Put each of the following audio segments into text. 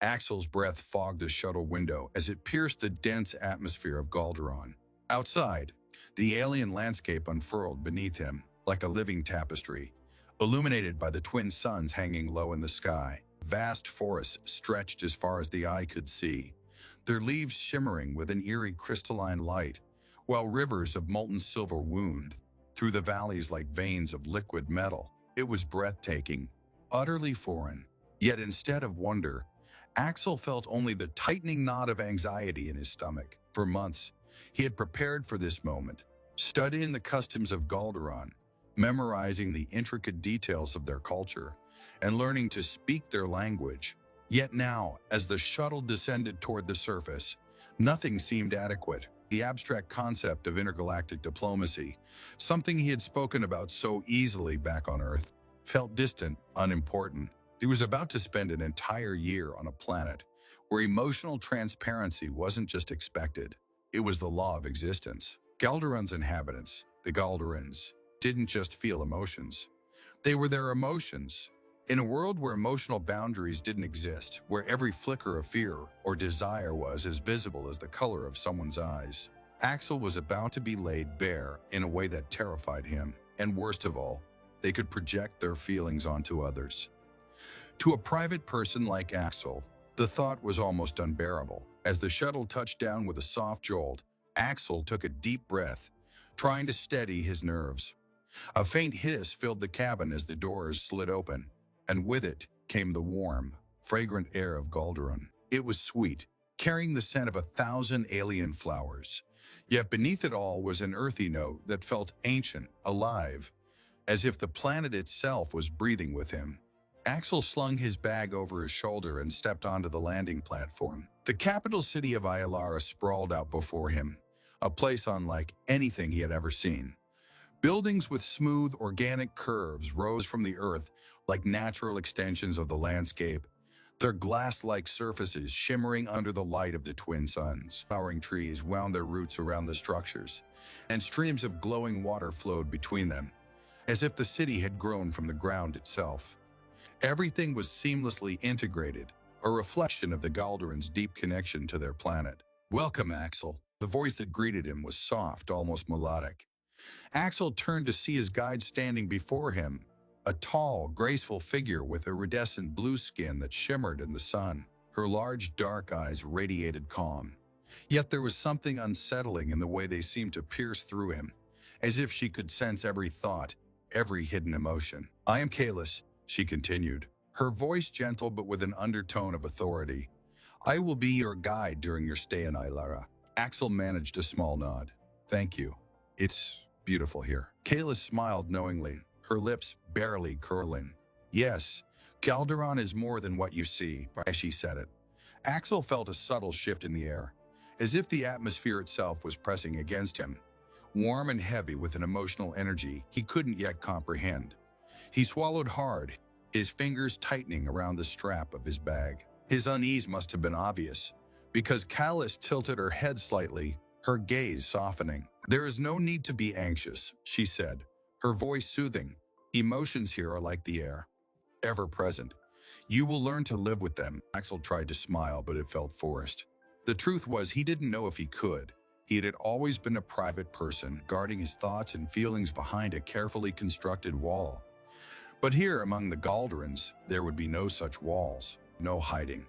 Axel's breath fogged the shuttle window as it pierced the dense atmosphere of Galron. Outside, the alien landscape unfurled beneath him like a living tapestry, illuminated by the twin suns hanging low in the sky. Vast forests stretched as far as the eye could see, their leaves shimmering with an eerie crystalline light, while rivers of molten silver wound through the valleys like veins of liquid metal. It was breathtaking, utterly foreign. Yet instead of wonder, Axel felt only the tightening knot of anxiety in his stomach. For months, he had prepared for this moment, studying the customs of Galderon, memorizing the intricate details of their culture, and learning to speak their language. Yet now, as the shuttle descended toward the surface, nothing seemed adequate. The abstract concept of intergalactic diplomacy, something he had spoken about so easily back on Earth, felt distant, unimportant. He was about to spend an entire year on a planet where emotional transparency wasn't just expected, it was the law of existence. Galderon's inhabitants, the Galderans, didn't just feel emotions. They were their emotions. In a world where emotional boundaries didn't exist, where every flicker of fear or desire was as visible as the color of someone's eyes, Axel was about to be laid bare in a way that terrified him. And worst of all, they could project their feelings onto others. To a private person like Axel, the thought was almost unbearable. As the shuttle touched down with a soft jolt, Axel took a deep breath, trying to steady his nerves. A faint hiss filled the cabin as the doors slid open, and with it came the warm, fragrant air of Galderon. It was sweet, carrying the scent of 1,000 alien flowers. Yet beneath it all was an earthy note that felt ancient, alive, as if the planet itself was breathing with him. Axel slung his bag over his shoulder and stepped onto the landing platform. The capital city of Yara sprawled out before him, a place unlike anything he had ever seen. Buildings with smooth, organic curves rose from the earth like natural extensions of the landscape, their glass-like surfaces shimmering under the light of the twin suns. Flowering trees wound their roots around the structures, and streams of glowing water flowed between them, as if the city had grown from the ground itself. Everything was seamlessly integrated, a reflection of the Galderan's deep connection to their planet. "Welcome, Axel." The voice that greeted him was soft, almost melodic. Axel turned to see his guide standing before him, a tall, graceful figure with iridescent blue skin that shimmered in the sun. Her large, dark eyes radiated calm. Yet there was something unsettling in the way they seemed to pierce through him, as if she could sense every thought, every hidden emotion. "I am Kalis," she continued, her voice gentle but with an undertone of authority. "I will be your guide during your stay in Yara." Axel managed a small nod. "Thank you. It's beautiful here." Kalis smiled knowingly, her lips barely curling. "Yes, Galderon is more than what you see," as she said it. Axel felt a subtle shift in the air, as if the atmosphere itself was pressing against him, warm and heavy with an emotional energy he couldn't yet comprehend. He swallowed hard, his fingers tightening around the strap of his bag. His unease must have been obvious, because Kalis tilted her head slightly, her gaze softening. "There is no need to be anxious," she said, her voice soothing. "Emotions here are like the air, ever present. You will learn to live with them." Axel tried to smile, but it felt forced. The truth was he didn't know if he could. He had always been a private person, guarding his thoughts and feelings behind a carefully constructed wall. But here, among the Galderans, there would be no such walls, no hiding.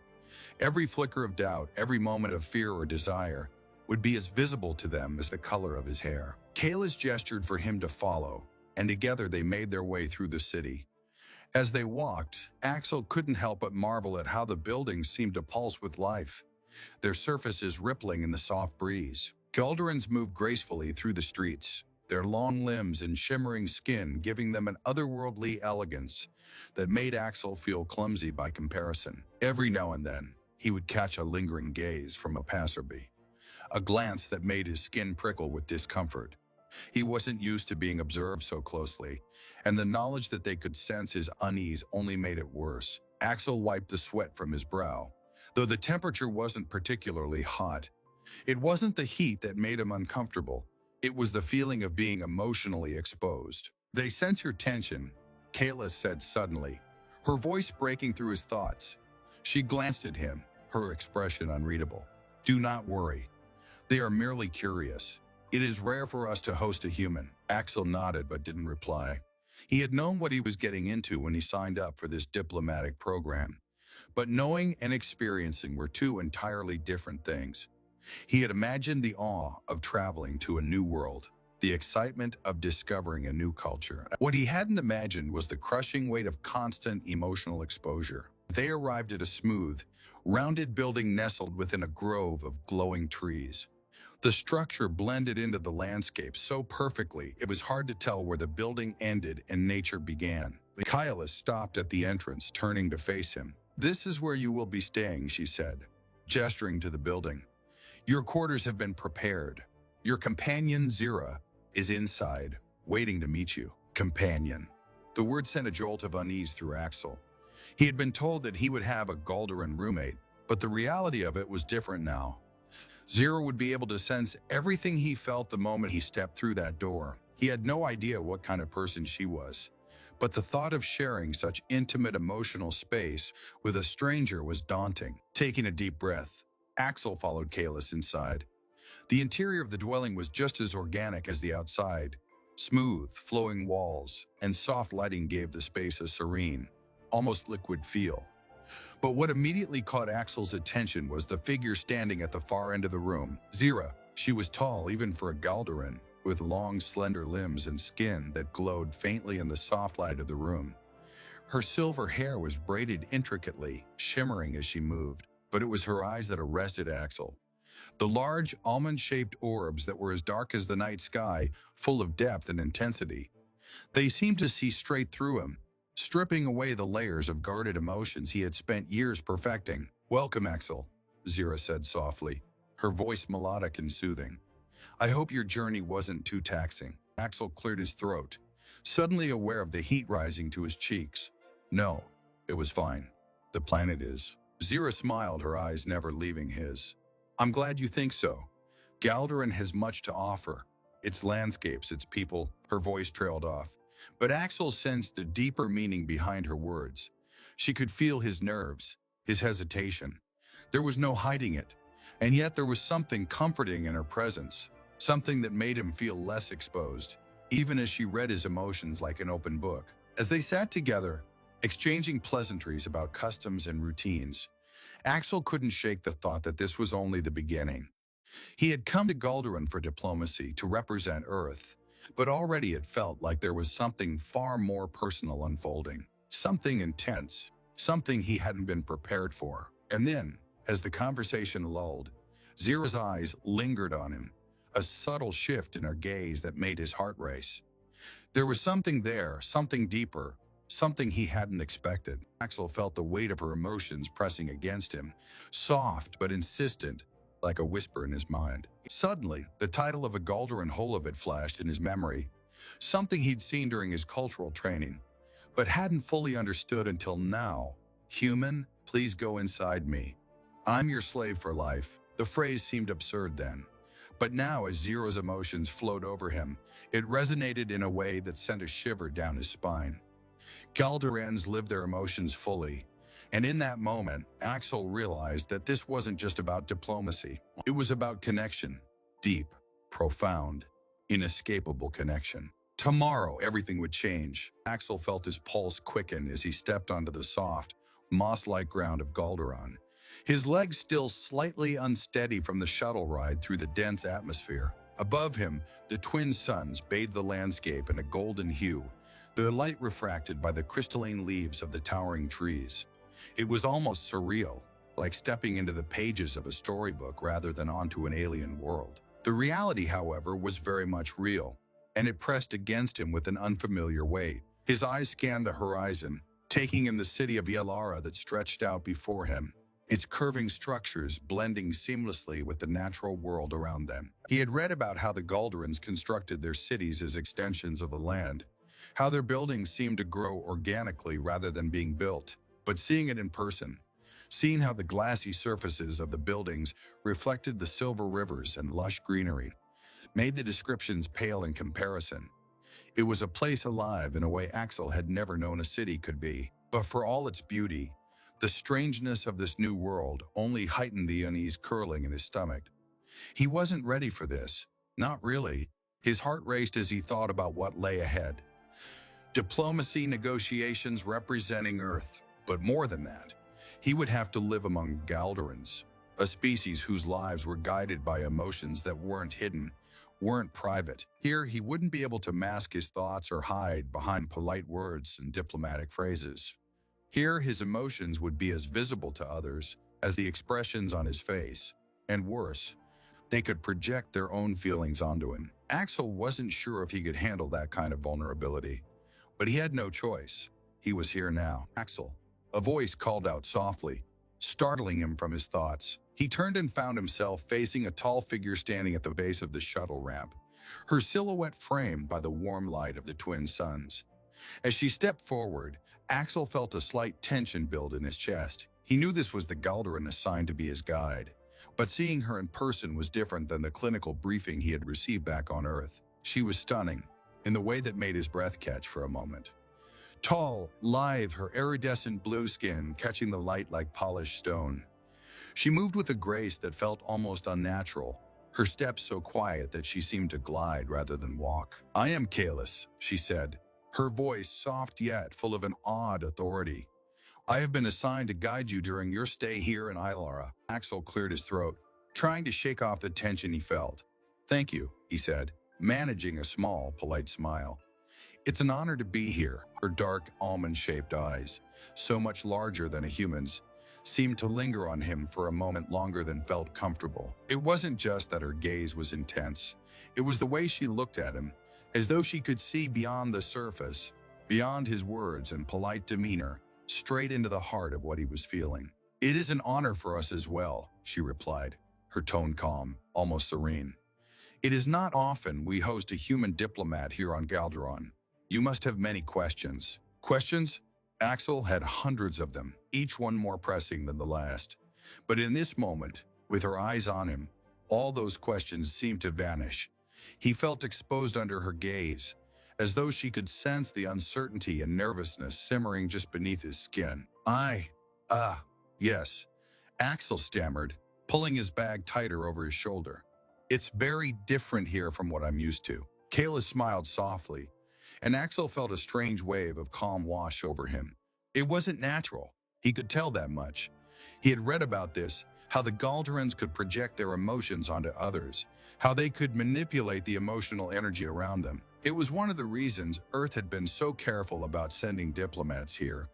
Every flicker of doubt, every moment of fear or desire, would be as visible to them as the color of his hair. Kalis gestured for him to follow, and together they made their way through the city. As they walked, Axel couldn't help but marvel at how the buildings seemed to pulse with life, their surfaces rippling in the soft breeze. Galderans moved gracefully through the streets, their long limbs and shimmering skin giving them an otherworldly elegance that made Axel feel clumsy by comparison. Every now and then, he would catch a lingering gaze from a passerby, a glance that made his skin prickle with discomfort. He wasn't used to being observed so closely, and the knowledge that they could sense his unease only made it worse. Axel wiped the sweat from his brow. Though the temperature wasn't particularly hot, it wasn't the heat that made him uncomfortable. It was the feeling of being emotionally exposed. "They sense your tension," Kayla said suddenly, her voice breaking through his thoughts. She glanced at him, her expression unreadable. Do not worry. They are merely curious. It is rare for us to host a human. Axel nodded but didn't reply. He had known what he was getting into when he signed up for this diplomatic program. But knowing and experiencing were two entirely different things. He had imagined the awe of traveling to a new world, the excitement of discovering a new culture. What he hadn't imagined was the crushing weight of constant emotional exposure. They arrived at a smooth, rounded building nestled within a grove of glowing trees. The structure blended into the landscape so perfectly it was hard to tell where the building ended and nature began. Kyla stopped at the entrance, turning to face him. "This is where you will be staying," she said, gesturing to the building. "Your quarters have been prepared. Your companion, Zera, is inside, waiting to meet you." Companion. The word sent a jolt of unease through Axel. He had been told that he would have a Galderan roommate, but the reality of it was different now. Zera would be able to sense everything he felt the moment he stepped through that door. He had no idea what kind of person she was, but the thought of sharing such intimate emotional space with a stranger was daunting. Taking a deep breath, Axel followed Kalis inside. The interior of the dwelling was just as organic as the outside. Smooth, flowing walls and soft lighting gave the space a serene, almost liquid feel. But what immediately caught Axel's attention was the figure standing at the far end of the room. Zera. She was tall even for a Galderan, with long, slender limbs and skin that glowed faintly in the soft light of the room. Her silver hair was braided intricately, shimmering as she moved, but it was her eyes that arrested Axel. The large, almond-shaped orbs that were as dark as the night sky, full of depth and intensity. They seemed to see straight through him, stripping away the layers of guarded emotions he had spent years perfecting. "Welcome, Axel," Zera said softly, her voice melodic and soothing. "I hope your journey wasn't too taxing." Axel cleared his throat, suddenly aware of the heat rising to his cheeks. "No, it was fine. The planet is." Zera smiled, her eyes never leaving his. "I'm glad you think so. Galderan has much to offer. Its landscapes, its people." Her voice trailed off, but Axel sensed the deeper meaning behind her words. She could feel his nerves, his hesitation. There was no hiding it, and yet there was something comforting in her presence, something that made him feel less exposed, even as she read his emotions like an open book. As they sat together, exchanging pleasantries about customs and routines, Axel couldn't shake the thought that this was only the beginning. He had come to Galderan for diplomacy to represent Earth, but already it felt like there was something far more personal unfolding, something intense, something he hadn't been prepared for. And then, as the conversation lulled, Zera's eyes lingered on him, a subtle shift in her gaze that made his heart race. There was something there, something deeper, something he hadn't expected. Axel felt the weight of her emotions pressing against him, soft but insistent, like a whisper in his mind. Suddenly, the title of a Galderan Holovit flashed in his memory, something he'd seen during his cultural training, but hadn't fully understood until now. "Human, please go inside me. I'm your slave for life." The phrase seemed absurd then, but now as Zero's emotions flowed over him, it resonated in a way that sent a shiver down his spine. Galderans live their emotions fully, and in that moment, Axel realized that this wasn't just about diplomacy. It was about connection. Deep, profound, inescapable connection. Tomorrow, everything would change. Axel felt his pulse quicken as he stepped onto the soft, moss-like ground of Galderan, his legs still slightly unsteady from the shuttle ride through the dense atmosphere. Above him, the twin suns bathed the landscape in a golden hue, the light refracted by the crystalline leaves of the towering trees. It was almost surreal, like stepping into the pages of a storybook rather than onto an alien world. The reality, however, was very much real, and it pressed against him with an unfamiliar weight. His eyes scanned the horizon, taking in the city of Yara that stretched out before him, its curving structures blending seamlessly with the natural world around them. He had read about how the Galderans constructed their cities as extensions of the land, how their buildings seemed to grow organically rather than being built. But seeing it in person, seeing how the glassy surfaces of the buildings reflected the silver rivers and lush greenery, made the descriptions pale in comparison. It was a place alive in a way Axel had never known a city could be. But for all its beauty, The strangeness of this new world only heightened the unease curling in his stomach. He wasn't ready for this. Not really. His heart raced as he thought about what lay ahead. Diplomacy negotiations representing Earth. But more than that, he would have to live among Galdorans, a species whose lives were guided by emotions that weren't hidden, weren't private. Here, he wouldn't be able to mask his thoughts or hide behind polite words and diplomatic phrases. Here, his emotions would be as visible to others as the expressions on his face. And worse, they could project their own feelings onto him. Axel wasn't sure if he could handle that kind of vulnerability, but he had no choice. He was here now. Axel. A voice called out softly, startling him from his thoughts. He turned and found himself facing a tall figure standing at the base of the shuttle ramp, her silhouette framed by the warm light of the twin suns. As she stepped forward, Axel felt a slight tension build in his chest. He knew this was the Galdoran assigned to be his guide, but seeing her in person was different than the clinical briefing he had received back on Earth. She was stunning, in the way that made his breath catch for a moment. Tall, lithe, her iridescent blue skin catching the light like polished stone. She moved with a grace that felt almost unnatural, her steps so quiet that she seemed to glide rather than walk. "I am Kalis," she said, her voice soft yet full of an odd authority. "I have been assigned to guide you during your stay here in Ilara." Axel cleared his throat, trying to shake off the tension he felt. "Thank you," he said, managing a small, polite smile. "It's an honor to be here." Her dark, almond-shaped eyes, so much larger than a human's, seemed to linger on him for a moment longer than felt comfortable. It wasn't just that her gaze was intense. It was the way she looked at him, as though she could see beyond the surface, beyond his words and polite demeanor, straight into the heart of what he was feeling. "It is an honor for us as well," she replied, her tone calm, almost serene. "It is not often we host a human diplomat here on Galron. You must have many questions." Questions? Axel had hundreds of them, each one more pressing than the last. But in this moment, with her eyes on him, all those questions seemed to vanish. He felt exposed under her gaze, as though she could sense the uncertainty and nervousness simmering just beneath his skin. Yes," Axel stammered, pulling his bag tighter over his shoulder. "It's very different here from what I'm used to." Kayla smiled softly, and Axel felt a strange wave of calm wash over him. It wasn't natural. He could tell that much. He had read about this, how the Galderans could project their emotions onto others, how they could manipulate the emotional energy around them. It was one of the reasons Earth had been so careful about sending diplomats here.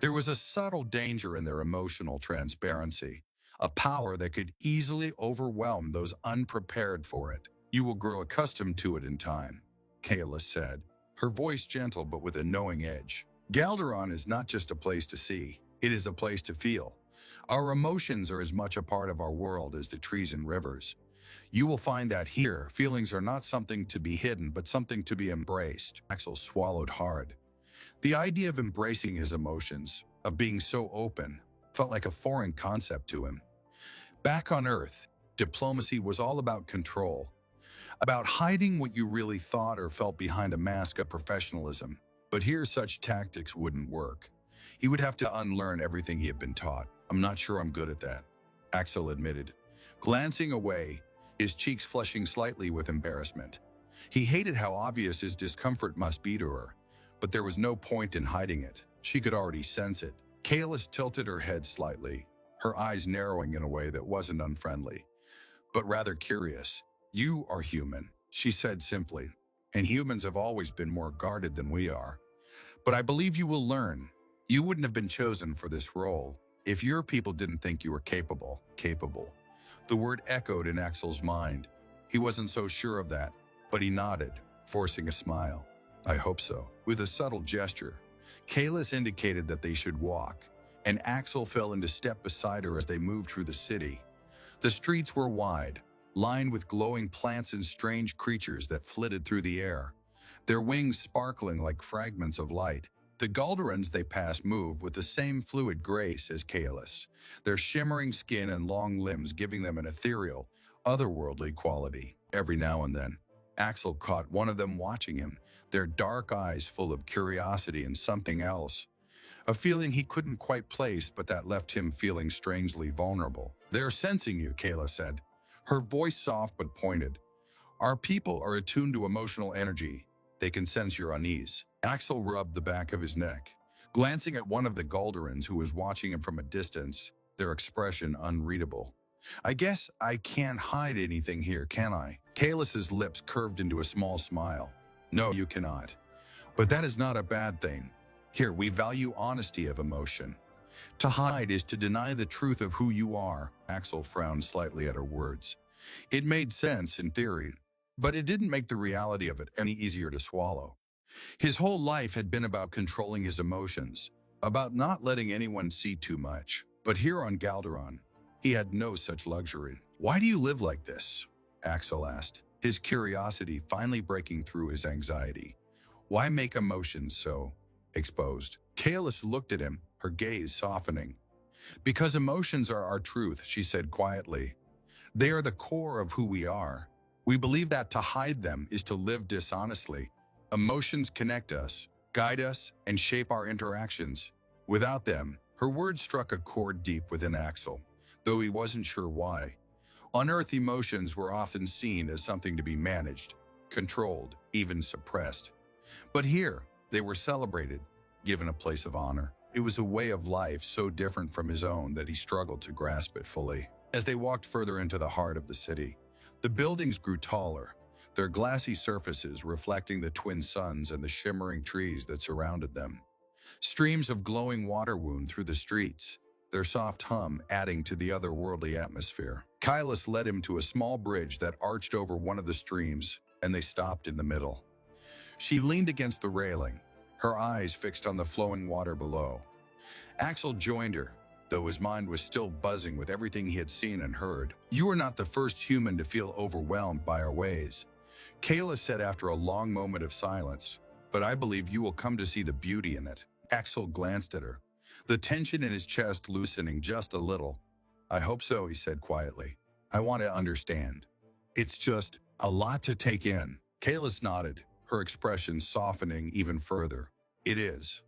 There was a subtle danger in their emotional transparency, a power that could easily overwhelm those unprepared for it. "You will grow accustomed to it in time," Kayla said, her voice gentle but with a knowing edge. "Galderon is not just a place to see, it is a place to feel. Our emotions are as much a part of our world as the trees and rivers. You will find that here, feelings are not something to be hidden, but something to be embraced." Axel swallowed hard. The idea of embracing his emotions, of being so open, felt like a foreign concept to him. Back on Earth, diplomacy was all about control, about hiding what you really thought or felt behind a mask of professionalism. But here such tactics wouldn't work. He would have to unlearn everything he had been taught. "I'm not sure I'm good at that," Axel admitted, glancing away, his cheeks flushing slightly with embarrassment. He hated how obvious his discomfort must be to her, but there was no point in hiding it. She could already sense it. Kalis tilted her head slightly, her eyes narrowing in a way that wasn't unfriendly, but rather curious. "You are human," she said simply, "and humans have always been more guarded than we are. But I believe you will learn. You wouldn't have been chosen for this role if your people didn't think you were capable." Capable. The word echoed in Axel's mind. He wasn't so sure of that, but he nodded, forcing a smile. "I hope so." With a subtle gesture, Kalis indicated that they should walk, and Axel fell into step beside her as they moved through the city. The streets were wide, lined with glowing plants and strange creatures that flitted through the air, their wings sparkling like fragments of light. The Galderans they passed moved with the same fluid grace as Kalis, their shimmering skin and long limbs giving them an ethereal, otherworldly quality. Every now and then, Axel caught one of them watching him, their dark eyes full of curiosity and something else. a feeling he couldn't quite place but that left him feeling strangely vulnerable. "They're sensing you," Kayla said, her voice soft but pointed. "Our people are attuned to emotional energy. They can sense your unease." Axel rubbed the back of his neck, glancing at one of the Galderans who was watching him from a distance, their expression unreadable. "I guess I can't hide anything here, can I?" Kalis's lips curved into a small smile. "No, you cannot. But that is not a bad thing. Here, we value honesty of emotion. To hide is to deny the truth of who you are." Axel frowned slightly at her words. It made sense in theory, but it didn't make the reality of it any easier to swallow. His whole life had been about controlling his emotions, about not letting anyone see too much. But here on Galderon, he had no such luxury. "Why do you live like this?" Axel asked, his curiosity finally breaking through his anxiety. "Why make emotions so exposed?" Kalis looked at him, her gaze softening. "Because emotions are our truth," she said quietly. "They are the core of who we are. We believe that to hide them is to live dishonestly. Emotions connect us, guide us, and shape our interactions. Without them," her words struck a chord deep within Axel, though he wasn't sure why. On Earth, emotions were often seen as something to be managed, controlled, even suppressed. But here, they were celebrated, given a place of honor. It was a way of life so different from his own that he struggled to grasp it fully. As they walked further into the heart of the city, the buildings grew taller, their glassy surfaces reflecting the twin suns and the shimmering trees that surrounded them. Streams of glowing water wound through the streets, their soft hum adding to the otherworldly atmosphere. Kailas led him to a small bridge that arched over one of the streams, and they stopped in the middle. She leaned against the railing, her eyes fixed on the flowing water below. Axel joined her, though his mind was still buzzing with everything he had seen and heard. "You are not the first human to feel overwhelmed by our ways," Kayla said after a long moment of silence, "but I believe you will come to see the beauty in it." Axel glanced at her, the tension in his chest loosening just a little. "I hope so," he said quietly. "I want to understand. It's just a lot to take in." Kayla nodded, her expression softening even further. "It is.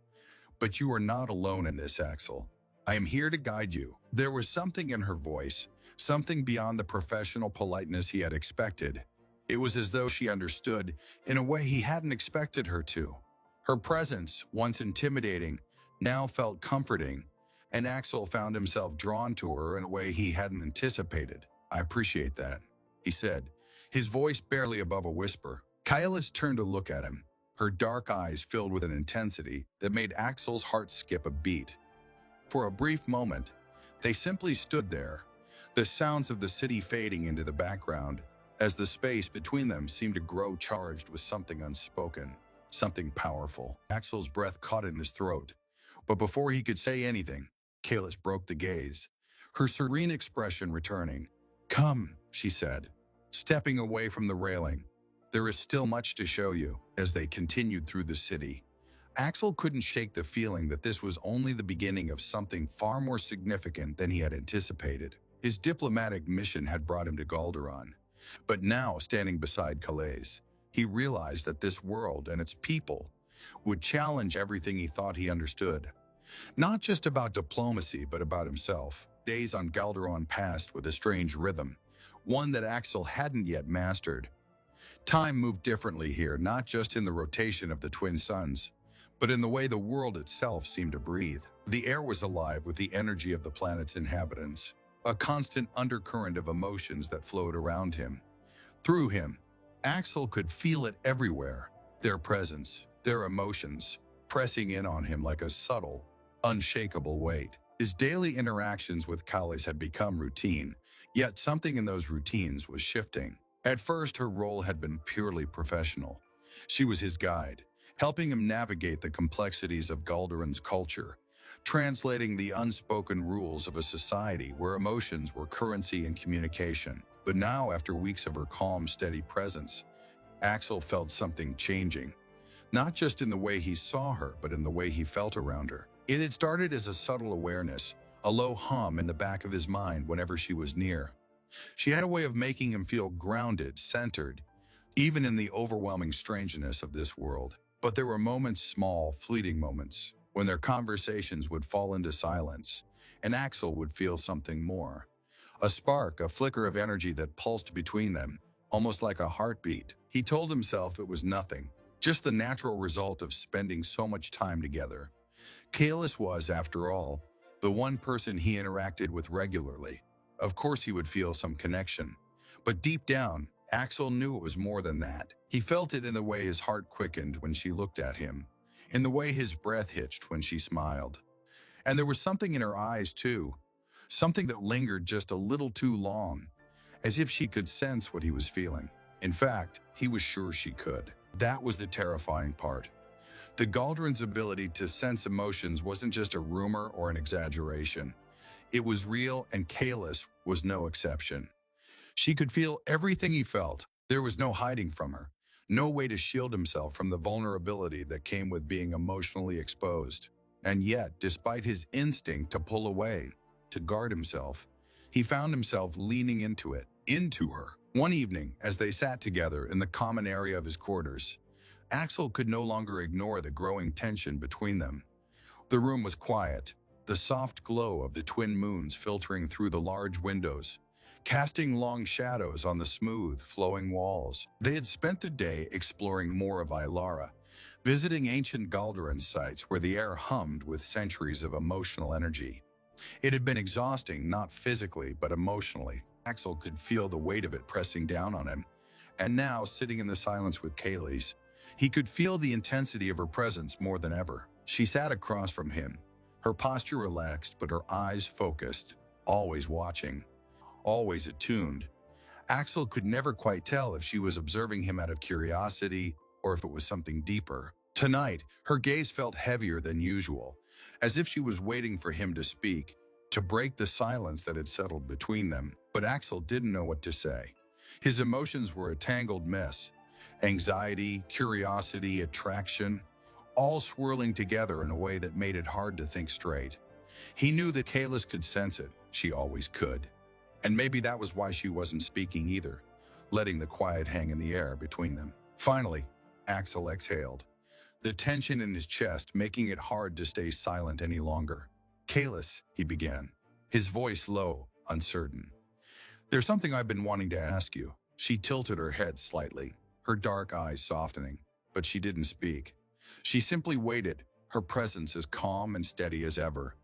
But you are not alone in this, Axel. I am here to guide you." There was something in her voice, something beyond the professional politeness he had expected. It was as though she understood in a way he hadn't expected her to. Her presence, once intimidating, now felt comforting, and Axel found himself drawn to her in a way he hadn't anticipated. "I appreciate that," he said, his voice barely above a whisper. Kailis turned to look at him, her dark eyes filled with an intensity that made Axel's heart skip a beat. For a brief moment, they simply stood there, the sounds of the city fading into the background, as the space between them seemed to grow charged with something unspoken, something powerful. Axel's breath caught in his throat, but before he could say anything, Kalis broke the gaze, her serene expression returning. "Come," she said, stepping away from the railing. "There is still much to show you." As they continued through the city, Axel couldn't shake the feeling that this was only the beginning of something far more significant than he had anticipated. His diplomatic mission had brought him to Galderon, but now, standing beside Calais, he realized that this world and its people would challenge everything he thought he understood. Not just about diplomacy, but about himself. Days on Galderon passed with a strange rhythm, one that Axel hadn't yet mastered. Time moved differently here, not just in the rotation of the twin suns, but in the way the world itself seemed to breathe. The air was alive with the energy of the planet's inhabitants, a constant undercurrent of emotions that flowed around him. Through him, Axel could feel it everywhere, their presence, their emotions, pressing in on him like a subtle, unshakable weight. His daily interactions with Calais had become routine, yet something in those routines was shifting. At first, her role had been purely professional. She was his guide, helping him navigate the complexities of Galderon's culture, translating the unspoken rules of a society where emotions were currency and communication. But now, after weeks of her calm, steady presence, Axel felt something changing, not just in the way he saw her, but in the way he felt around her. It had started as a subtle awareness, a low hum in the back of his mind whenever she was near. She had a way of making him feel grounded, centered, even in the overwhelming strangeness of this world. But there were moments, small, fleeting moments, when their conversations would fall into silence, and Axel would feel something more. A spark, a flicker of energy that pulsed between them, almost like a heartbeat. He told himself it was nothing, just the natural result of spending so much time together. Kalis was, after all, the one person he interacted with regularly. Of course he would feel some connection. But deep down, Axel knew it was more than that. He felt it in the way his heart quickened when she looked at him, in the way his breath hitched when she smiled. And there was something in her eyes, too. Something that lingered just a little too long, as if she could sense what he was feeling. In fact, he was sure she could. That was the terrifying part. The Galron's ability to sense emotions wasn't just a rumor or an exaggeration. It was real, and Kalis was no exception. She could feel everything he felt. There was no hiding from her, no way to shield himself from the vulnerability that came with being emotionally exposed. And yet, despite his instinct to pull away, to guard himself, he found himself leaning into her. One evening, as they sat together in the common area of his quarters, Axel could no longer ignore the growing tension between them. The room was quiet, the soft glow of the twin moons filtering through the large windows, casting long shadows on the smooth, flowing walls. They had spent the day exploring more of Yara, visiting ancient Galron sites where the air hummed with centuries of emotional energy. It had been exhausting, not physically, but emotionally. Axel could feel the weight of it pressing down on him. And now, sitting in the silence with Kayleigh, he could feel the intensity of her presence more than ever. She sat across from him, her posture relaxed but her eyes focused, always watching, always attuned. Axel could never quite tell if she was observing him out of curiosity or if it was something deeper. Tonight, her gaze felt heavier than usual, as if she was waiting for him to speak, to break the silence that had settled between them. But Axel didn't know what to say. His emotions were a tangled mess. Anxiety, curiosity, attraction, all swirling together in a way that made it hard to think straight. He knew that Kalis could sense it. She always could. And maybe that was why she wasn't speaking either, letting the quiet hang in the air between them. Finally, Axel exhaled, the tension in his chest making it hard to stay silent any longer. Kalis, he began, his voice low, uncertain. There's something I've been wanting to ask you. She tilted her head slightly, her dark eyes softening, but she didn't speak. She simply waited, her presence as calm and steady as ever.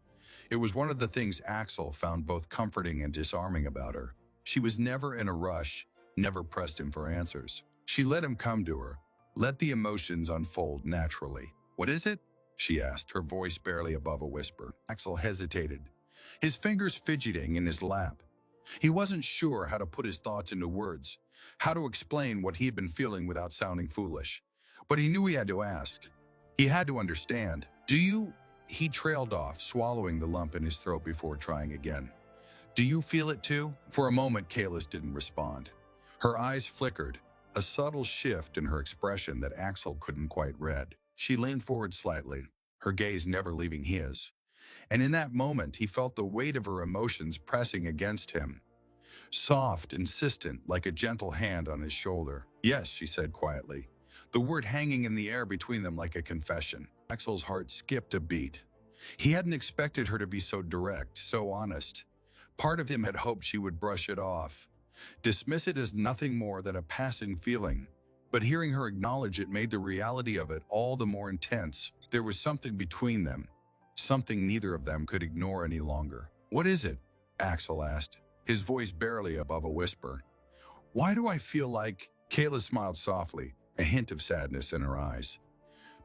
It was one of the things Axel found both comforting and disarming about her. She was never in a rush, never pressed him for answers. She let him come to her, let the emotions unfold naturally. What is it? She asked, her voice barely above a whisper. Axel hesitated, his fingers fidgeting in his lap. He wasn't sure how to put his thoughts into words, how to explain what he had been feeling without sounding foolish. But he knew he had to ask. He had to understand. Do you? He trailed off, swallowing the lump in his throat before trying again. Do you feel it too? For a moment, Kalis didn't respond. Her eyes flickered, a subtle shift in her expression that Axel couldn't quite read. She leaned forward slightly, her gaze never leaving his. And in that moment, he felt the weight of her emotions pressing against him. Soft, insistent, like a gentle hand on his shoulder. Yes, she said quietly, the word hanging in the air between them like a confession. Axel's heart skipped a beat. He hadn't expected her to be so direct, so honest. Part of him had hoped she would brush it off, dismiss it as nothing more than a passing feeling. But hearing her acknowledge it made the reality of it all the more intense. There was something between them, something neither of them could ignore any longer. What is it? Axel asked, his voice barely above a whisper. Why do I feel like... Kayla smiled softly, a hint of sadness in her eyes.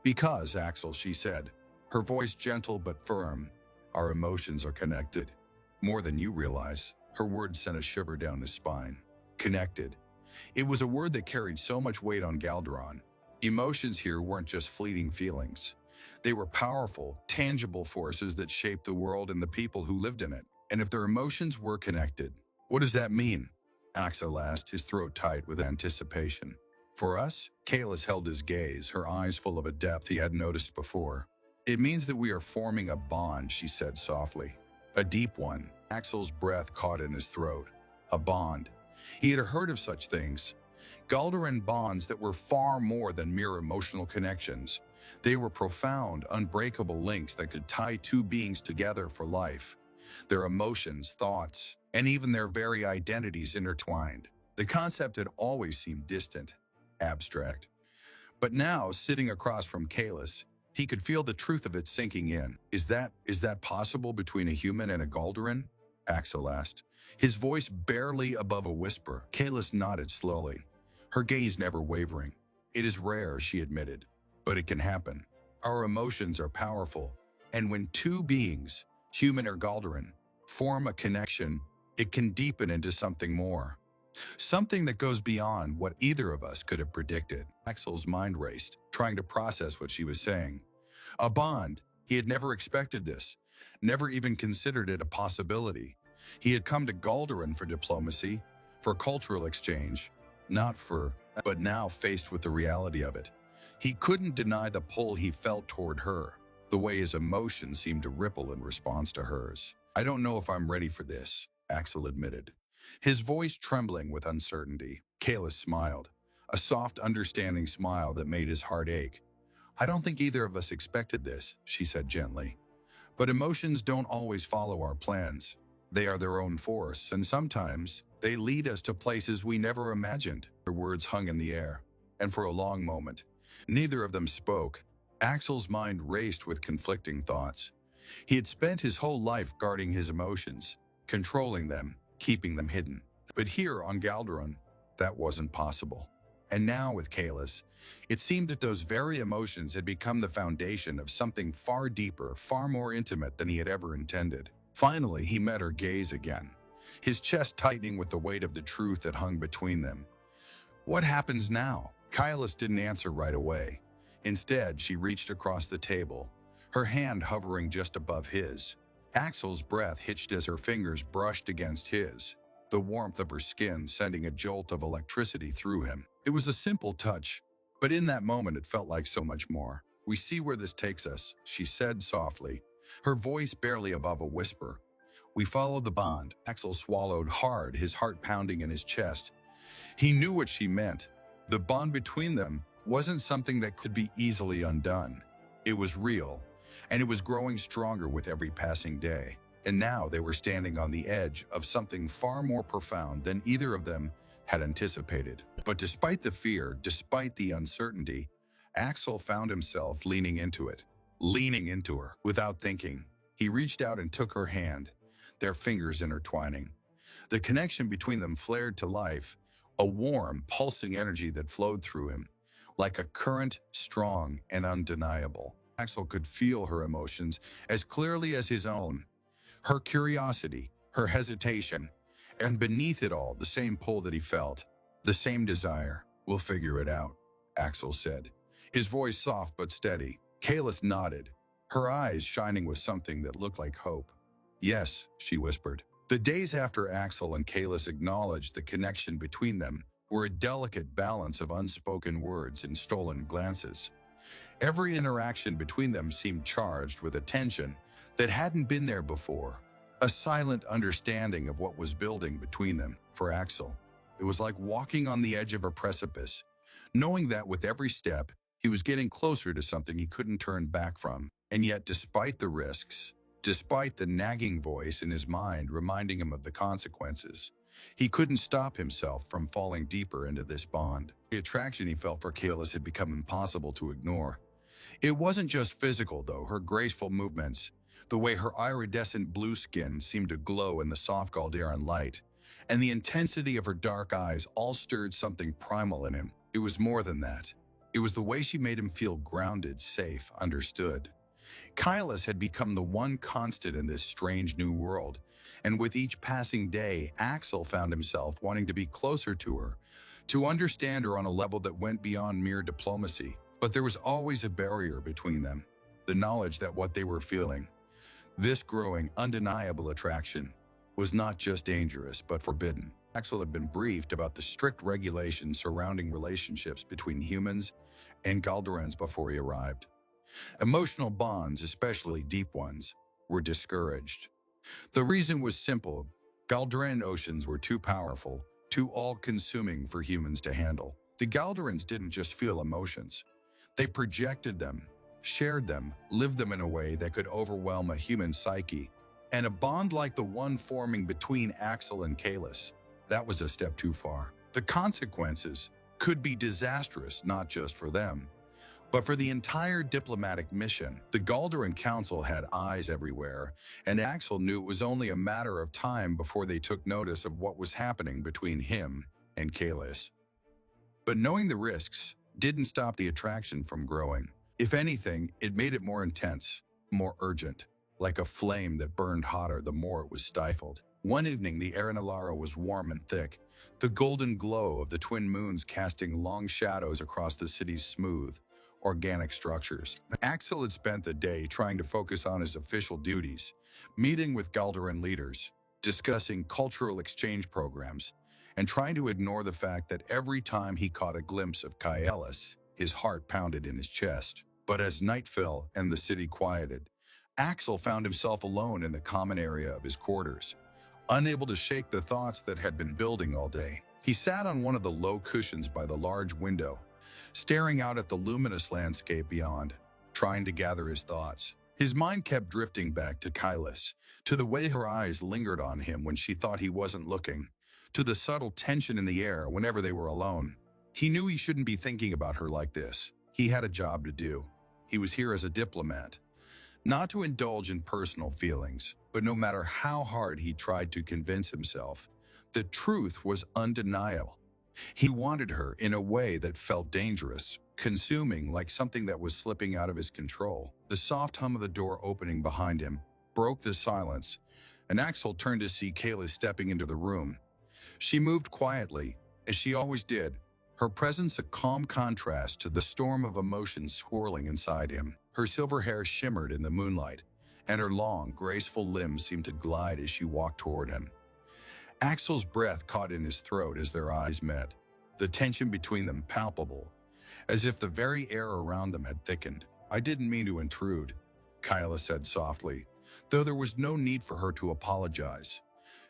Because, Axel, she said, her voice gentle but firm, our emotions are connected. More than you realize. Her words sent a shiver down his spine. Connected. It was a word that carried so much weight on Galron. Emotions here weren't just fleeting feelings. They were powerful, tangible forces that shaped the world and the people who lived in it. And if their emotions were connected, what does that mean? Axel asked, his throat tight with anticipation. For us, Kalis held his gaze, her eyes full of a depth he hadn't noticed before. It means that we are forming a bond, she said softly. A deep one. Axel's breath caught in his throat. A bond. He had heard of such things. Galderan bonds that were far more than mere emotional connections. They were profound, unbreakable links that could tie two beings together for life. Their emotions, thoughts, and even their very identities intertwined. The concept had always seemed distant, abstract. But now, sitting across from Kalis, he could feel the truth of it sinking in. Is that possible between a human and a Galderan? Axel asked, his voice barely above a whisper. Kalis nodded slowly, her gaze never wavering. It is rare, she admitted, but it can happen. Our emotions are powerful, and when two beings, human or Galderan, form a connection, it can deepen into something more. Something that goes beyond what either of us could have predicted. Axel's mind raced, trying to process what she was saying. A bond. He had never expected this, never even considered it a possibility. He had come to Galderan for diplomacy, for cultural exchange, not for, but now faced with the reality of it. He couldn't deny the pull he felt toward her, the way his emotions seemed to ripple in response to hers. I don't know if I'm ready for this, Axel admitted, his voice trembling with uncertainty. Kalis smiled, a soft, understanding smile that made his heart ache. I don't think either of us expected this, she said gently. But emotions don't always follow our plans. They are their own force, and sometimes they lead us to places we never imagined. Her words hung in the air, and for a long moment, neither of them spoke. Axel's mind raced with conflicting thoughts. He had spent his whole life guarding his emotions, controlling them, keeping them hidden. But here on Galderon, that wasn't possible. And now with Kalis, it seemed that those very emotions had become the foundation of something far deeper, far more intimate than he had ever intended. Finally, he met her gaze again, his chest tightening with the weight of the truth that hung between them. What happens now? Kalis didn't answer right away. Instead, she reached across the table, her hand hovering just above his. Axel's breath hitched as her fingers brushed against his, the warmth of her skin sending a jolt of electricity through him. It was a simple touch, but in that moment it felt like so much more. We see where this takes us, she said softly, her voice barely above a whisper. We follow the bond. Axel swallowed hard, his heart pounding in his chest. He knew what she meant. The bond between them wasn't something that could be easily undone. It was real, and it was growing stronger with every passing day. And now they were standing on the edge of something far more profound than either of them had anticipated. But despite the fear, despite the uncertainty, Axel found himself leaning into her without thinking. He reached out and took her hand, their fingers intertwining. The connection between them flared to life, a warm, pulsing energy that flowed through him, like a current, strong and undeniable. Axel could feel her emotions as clearly as his own, her curiosity, her hesitation, and beneath it all, the same pull that he felt, the same desire. We'll figure it out, Axel said, his voice soft but steady. Kalis nodded, her eyes shining with something that looked like hope. Yes, she whispered. The days after Axel and Kalis acknowledged the connection between them were a delicate balance of unspoken words and stolen glances. Every interaction between them seemed charged with a tension that hadn't been there before, a silent understanding of what was building between them. For Axel, it was like walking on the edge of a precipice, knowing that with every step, he was getting closer to something he couldn't turn back from. And yet, despite the risks, despite the nagging voice in his mind reminding him of the consequences, he couldn't stop himself from falling deeper into this bond. The attraction he felt for Kalis had become impossible to ignore. It wasn't just physical, though. Her graceful movements, the way her iridescent blue skin seemed to glow in the soft Galderan light, and the intensity of her dark eyes all stirred something primal in him. It was more than that. It was the way she made him feel grounded, safe, understood. Kalis had become the one constant in this strange new world, and with each passing day, Axel found himself wanting to be closer to her, to understand her on a level that went beyond mere diplomacy. But there was always a barrier between them, the knowledge that what they were feeling, this growing, undeniable attraction, was not just dangerous but forbidden. Axel had been briefed about the strict regulations surrounding relationships between humans and Galderans before he arrived. Emotional bonds, especially deep ones, were discouraged. The reason was simple. Galderan oceans were too powerful, too all-consuming for humans to handle. The Galderans didn't just feel emotions. They projected them. shared them, lived them in a way that could overwhelm a human psyche, and a bond like the one forming between Axel and Kalis, that was a step too far. The consequences could be disastrous not just for them, but for the entire diplomatic mission. The Galderan Council had eyes everywhere, and Axel knew it was only a matter of time before they took notice of what was happening between him and Kalis. But knowing the risks didn't stop the attraction from growing. If anything, it made it more intense, more urgent, like a flame that burned hotter the more it was stifled. One evening, the air in Alara was warm and thick, the golden glow of the twin moons casting long shadows across the city's smooth, organic structures. Axel had spent the day trying to focus on his official duties, meeting with Galderan leaders, discussing cultural exchange programs, and trying to ignore the fact that every time he caught a glimpse of Kaelis, his heart pounded in his chest. But as night fell and the city quieted, Axel found himself alone in the common area of his quarters, unable to shake the thoughts that had been building all day. He sat on one of the low cushions by the large window, staring out at the luminous landscape beyond, trying to gather his thoughts. His mind kept drifting back to Kaelis, to the way her eyes lingered on him when she thought he wasn't looking, to the subtle tension in the air whenever they were alone. He knew he shouldn't be thinking about her like this. He had a job to do. He was here as a diplomat, not to indulge in personal feelings, but no matter how hard he tried to convince himself, the truth was undeniable. He wanted her in a way that felt dangerous, consuming, like something that was slipping out of his control. The soft hum of the door opening behind him broke the silence, and Axel turned to see Kayla stepping into the room. She moved quietly, as she always did, her presence a calm contrast to the storm of emotions swirling inside him. Her silver hair shimmered in the moonlight, and her long, graceful limbs seemed to glide as she walked toward him. Axel's breath caught in his throat as their eyes met, the tension between them palpable, as if the very air around them had thickened. "I didn't mean to intrude," Kyla said softly, though there was no need for her to apologize.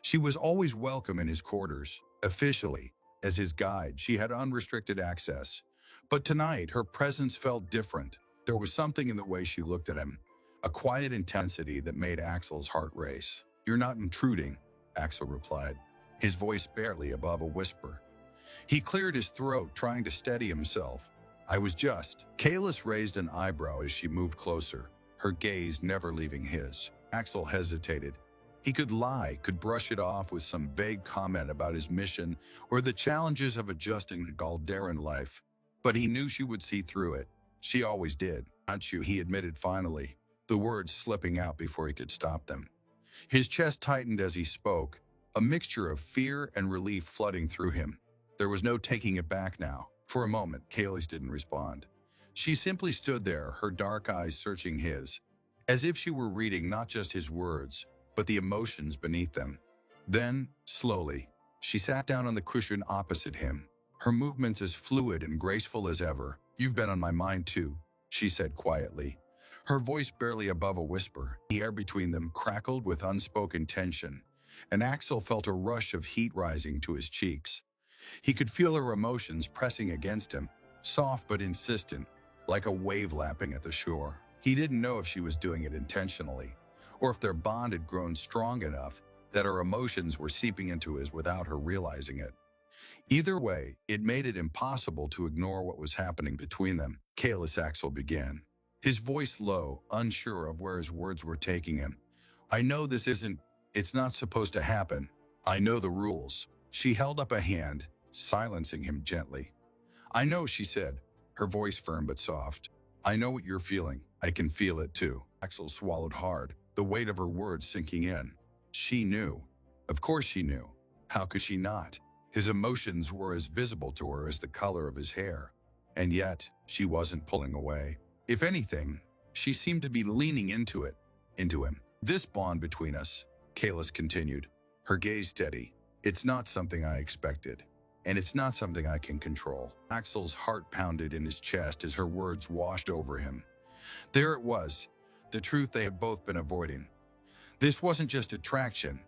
She was always welcome in his quarters. Officially, as his guide, she had unrestricted access. But tonight, her presence felt different. There was something in the way she looked at him, a quiet intensity that made Axel's heart race. "You're not intruding," Axel replied, his voice barely above a whisper. He cleared his throat, trying to steady himself. "I was just..." Kalis raised an eyebrow as she moved closer, her gaze never leaving his. Axel hesitated. He could lie, could brush it off with some vague comment about his mission or the challenges of adjusting to Galderan life. But he knew she would see through it. She always did. "Aren't you?" he admitted finally, the words slipping out before he could stop them. His chest tightened as he spoke, a mixture of fear and relief flooding through him. There was no taking it back now. For a moment, Kalis didn't respond. She simply stood there, her dark eyes searching his, as if she were reading not just his words, but the emotions beneath them. Then, slowly, she sat down on the cushion opposite him, her movements as fluid and graceful as ever. "You've been on my mind too," she said quietly, her voice barely above a whisper. The air between them crackled with unspoken tension, and Axel felt a rush of heat rising to his cheeks. He could feel her emotions pressing against him, soft but insistent, like a wave lapping at the shore. He didn't know if she was doing it intentionally, or if their bond had grown strong enough that her emotions were seeping into his without her realizing it. Either way, it made it impossible to ignore what was happening between them. Kalis, Axel began, his voice low, unsure of where his words were taking him. "I know it's not supposed to happen. I know the rules." She held up a hand, silencing him gently. "I know," she said, her voice firm but soft. "I know what you're feeling. I can feel it too." Axel swallowed hard, the weight of her words sinking in. She knew. Of course she knew. How could she not? His emotions were as visible to her as the color of his hair. And yet, she wasn't pulling away. If anything, she seemed to be leaning into him. "This bond between us," Kalis continued, her gaze steady, "it's not something I expected. And it's not something I can control." Axel's heart pounded in his chest as her words washed over him. There it was, the truth they had both been avoiding. This wasn't just attraction.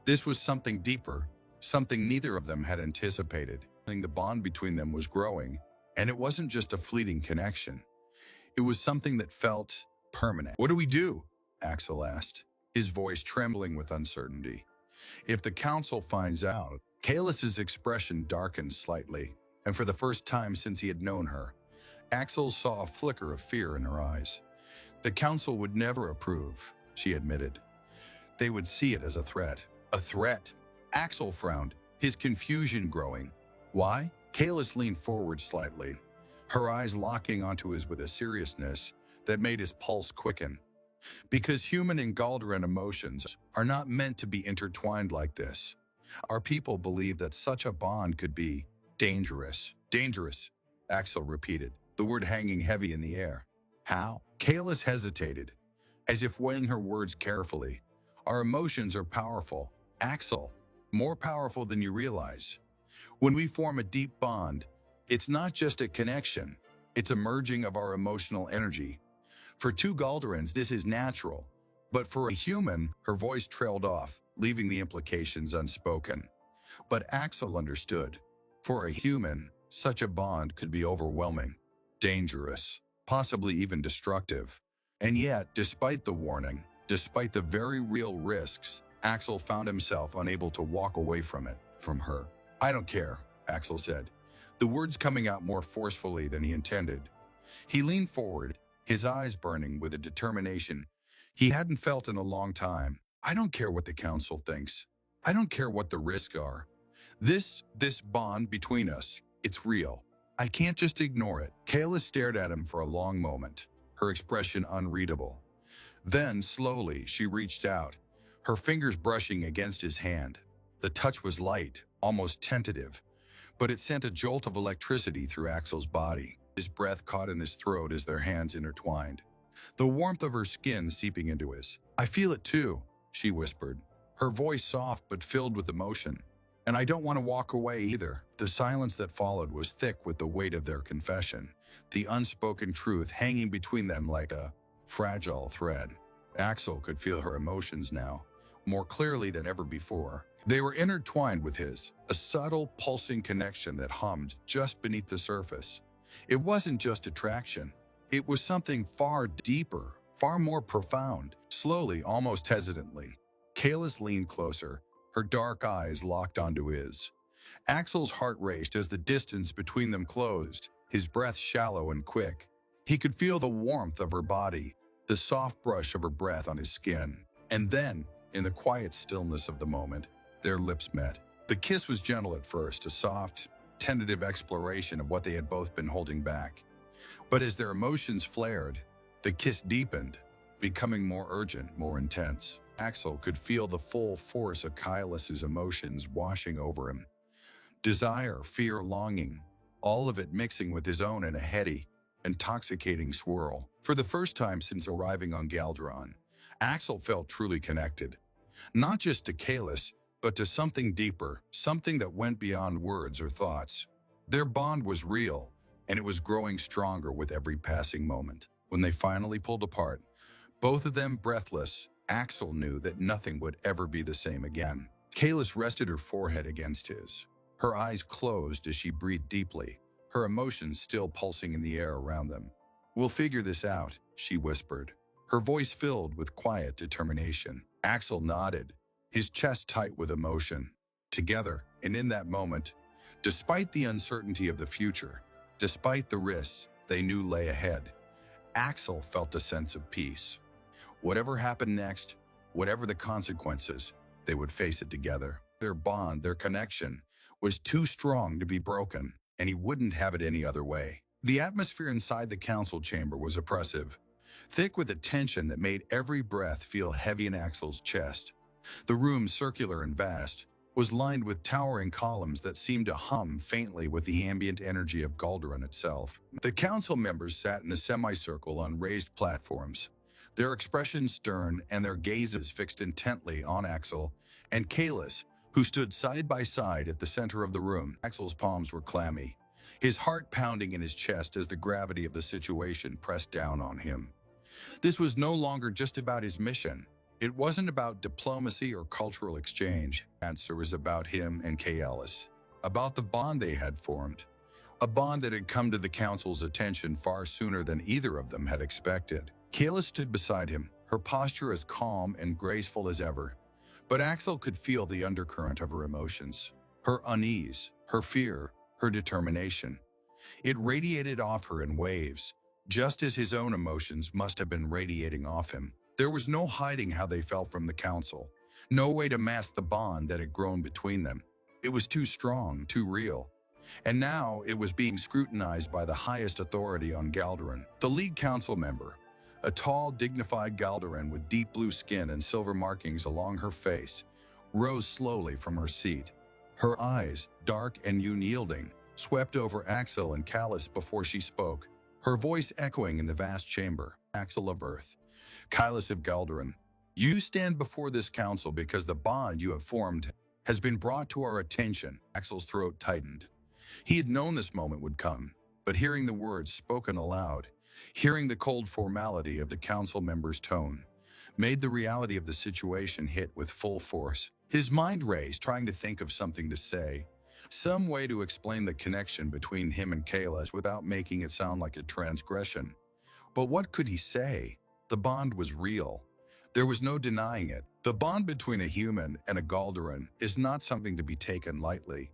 This was something deeper, something neither of them had anticipated. The bond between them was growing, and it wasn't just a fleeting connection. It was something that felt permanent. "What do we do?" Axel asked, his voice trembling with uncertainty. "If the council finds out," Kalis's expression darkened slightly, and for the first time since he had known her, Axel saw a flicker of fear in her eyes. "The council would never approve," she admitted. "They would see it as a threat." "A threat?" Axel frowned, his confusion growing. "Why?" Kalis leaned forward slightly, her eyes locking onto his with a seriousness that made his pulse quicken. "Because human and Galron emotions are not meant to be intertwined like this. Our people believe that such a bond could be dangerous." "Dangerous," Axel repeated, the word hanging heavy in the air. "How?" Kalis hesitated, as if weighing her words carefully. "Our emotions are powerful, Axel, more powerful than you realize. When we form a deep bond, it's not just a connection, it's a merging of our emotional energy. For two Galdorans, this is natural, but for a human," her voice trailed off, leaving the implications unspoken. But Axel understood. For a human, such a bond could be overwhelming, dangerous, possibly even destructive. And yet, despite the warning, despite the very real risks, Axel found himself unable to walk away from it, from her. "I don't care," Axel said, the words coming out more forcefully than he intended. He leaned forward, his eyes burning with a determination he hadn't felt in a long time. "I don't care what the council thinks. I don't care what the risks are. This bond between us, it's real. I can't just ignore it." Kayla stared at him for a long moment, her expression unreadable. Then, slowly, she reached out, her fingers brushing against his hand. The touch was light, almost tentative, but it sent a jolt of electricity through Axel's body. His breath caught in his throat as their hands intertwined, the warmth of her skin seeping into his. "I feel it too," she whispered, her voice soft but filled with emotion. "And I don't want to walk away either." The silence that followed was thick with the weight of their confession, the unspoken truth hanging between them like a fragile thread. Axel could feel her emotions now, more clearly than ever before. They were intertwined with his, a subtle, pulsing connection that hummed just beneath the surface. It wasn't just attraction. It was something far deeper, far more profound. Slowly, almost hesitantly, Kalis leaned closer, her dark eyes locked onto his. Axel's heart raced as the distance between them closed, his breath shallow and quick. He could feel the warmth of her body, the soft brush of her breath on his skin. And then, in the quiet stillness of the moment, their lips met. The kiss was gentle at first, a soft, tentative exploration of what they had both been holding back. But as their emotions flared, the kiss deepened, becoming more urgent, more intense. Axel could feel the full force of Kailas's emotions washing over him. Desire, fear, longing, all of it mixing with his own in a heady, intoxicating swirl. For the first time since arriving on Galron, Axel felt truly connected. Not just to Kalis, but to something deeper, something that went beyond words or thoughts. Their bond was real, and it was growing stronger with every passing moment. When they finally pulled apart, both of them breathless, Axel knew that nothing would ever be the same again. Kalis rested her forehead against his, her eyes closed as she breathed deeply, her emotions still pulsing in the air around them. "We'll figure this out," she whispered, her voice filled with quiet determination. Axel nodded, his chest tight with emotion. Together, and in that moment, despite the uncertainty of the future, despite the risks they knew lay ahead, Axel felt a sense of peace. Whatever happened next, whatever the consequences, they would face it together. Their bond, their connection, was too strong to be broken, and he wouldn't have it any other way. The atmosphere inside the council chamber was oppressive, thick with a tension that made every breath feel heavy in Axel's chest. The room, circular and vast, was lined with towering columns that seemed to hum faintly with the ambient energy of Galron itself. The council members sat in a semicircle on raised platforms, their expressions stern and their gazes fixed intently on Axel and Kalis, who stood side by side at the center of the room. Axel's palms were clammy, his heart pounding in his chest as the gravity of the situation pressed down on him. This was no longer just about his mission. It wasn't about diplomacy or cultural exchange. It was about him and Kalis, about the bond they had formed. a bond that had come to the council's attention far sooner than either of them had expected. Kayla stood beside him, her posture as calm and graceful as ever. But Axel could feel the undercurrent of her emotions, her unease, her fear, her determination. It radiated off her in waves, just as his own emotions must have been radiating off him. There was no hiding how they felt from the council, no way to mask the bond that had grown between them. It was too strong, too real. And now it was being scrutinized by the highest authority on Galron, the lead council member, a tall, dignified Galderan with deep blue skin and silver markings along her face, rose slowly from her seat. Her eyes, dark and unyielding, swept over Axel and Callus before she spoke, her voice echoing in the vast chamber. Axel of Earth, Callus of Galderan, you stand before this council because the bond you have formed has been brought to our attention. Axel's throat tightened. He had known this moment would come, but hearing the words spoken aloud, hearing the cold formality of the council member's tone, made the reality of the situation hit with full force. His mind raced, trying to think of something to say, some way to explain the connection between him and Kayla's without making it sound like a transgression. But what could he say? The bond was real. There was no denying it. The bond between a human and a Galderan is not something to be taken lightly.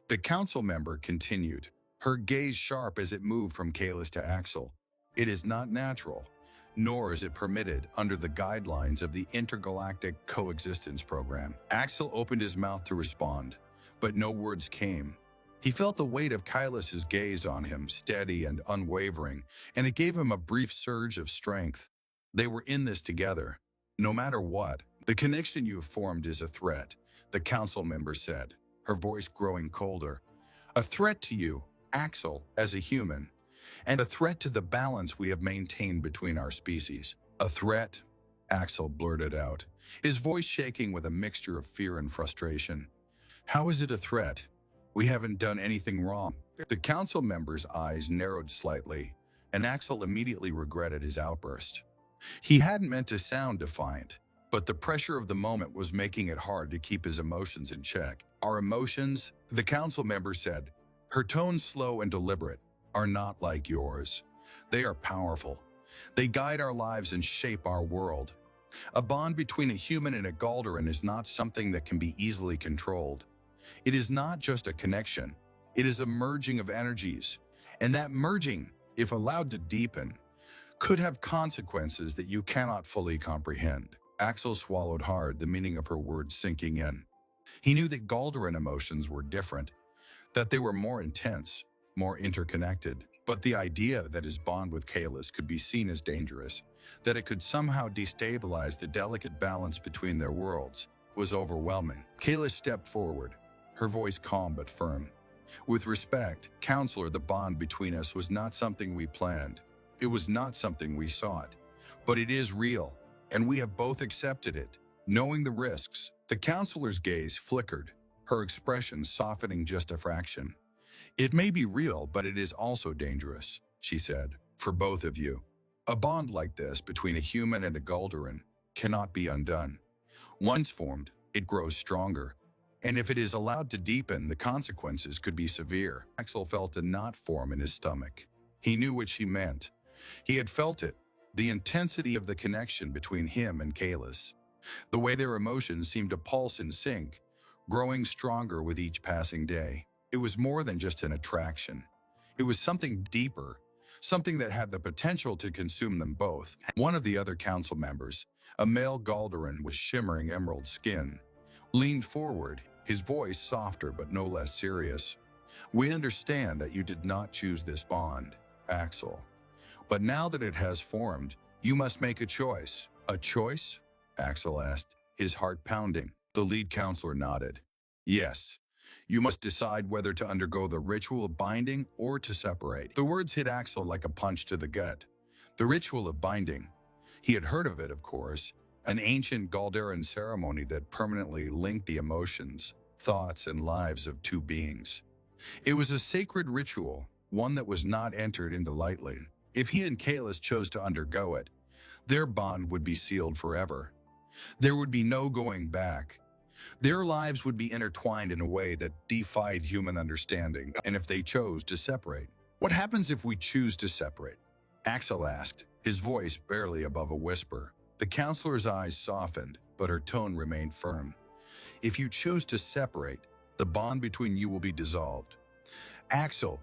The council member continued, her gaze sharp as it moved from Kayla's to Axel. It is not natural, nor is it permitted under the guidelines of the Intergalactic Coexistence Program. Axel opened his mouth to respond, but no words came. He felt the weight of Kailas's gaze on him, steady and unwavering, and it gave him a brief surge of strength. They were in this together. No matter what, the connection you have formed is a threat, the council member said, her voice growing colder. A threat to you, Axel, as a human, and a threat to the balance we have maintained between our species. A threat? Axel blurted out, his voice shaking with a mixture of fear and frustration. How is it a threat? We haven't done anything wrong. The council member's eyes narrowed slightly, and Axel immediately regretted his outburst. He hadn't meant to sound defiant, but the pressure of the moment was making it hard to keep his emotions in check. Our emotions, the council member said, her tone slow and deliberate, are not like yours. They are powerful. They guide our lives and shape our world. A bond between a human and a Galderan is not something that can be easily controlled. It is not just a connection. It is a merging of energies. And that merging, if allowed to deepen, could have consequences that you cannot fully comprehend. Axel swallowed hard, the meaning of her words sinking in. He knew that Galderan emotions were different, that they were more intense, more interconnected. But the idea that his bond with Kalis could be seen as dangerous, that it could somehow destabilize the delicate balance between their worlds, was overwhelming. Kalis stepped forward, her voice calm but firm. With respect, Counselor, the bond between us was not something we planned. It was not something we sought. But it is real, and we have both accepted it. Knowing the risks, the counselor's gaze flickered, her expression softening just a fraction. It may be real, but it is also dangerous, she said, for both of you. A bond like this between a human and a Galderan cannot be undone. Once formed, it grows stronger. And if it is allowed to deepen, the consequences could be severe. Axel felt a knot form in his stomach. He knew what she meant. He had felt it, the intensity of the connection between him and Kalis. The way their emotions seemed to pulse in sync, growing stronger with each passing day. It was more than just an attraction. It was something deeper, something that had the potential to consume them both. One of the other council members, a male Galderan with shimmering emerald skin, leaned forward, his voice softer but no less serious. We understand that you did not choose this bond, Axel. But now that it has formed, you must make a choice. A choice? Axel asked, his heart pounding. The lead counselor nodded. Yes. You must decide whether to undergo the ritual of binding or to separate. The words hit Axel like a punch to the gut. The ritual of binding. He had heard of it, of course, an ancient Galderan ceremony that permanently linked the emotions, thoughts, and lives of two beings. It was a sacred ritual, one that was not entered into lightly. If he and Kalis chose to undergo it, their bond would be sealed forever. There would be no going back. Their lives would be intertwined in a way that defied human understanding, and if they chose to separate. What happens if we choose to separate? Axel asked, his voice barely above a whisper. The counselor's eyes softened, but her tone remained firm. If you choose to separate, the bond between you will be dissolved. Axel,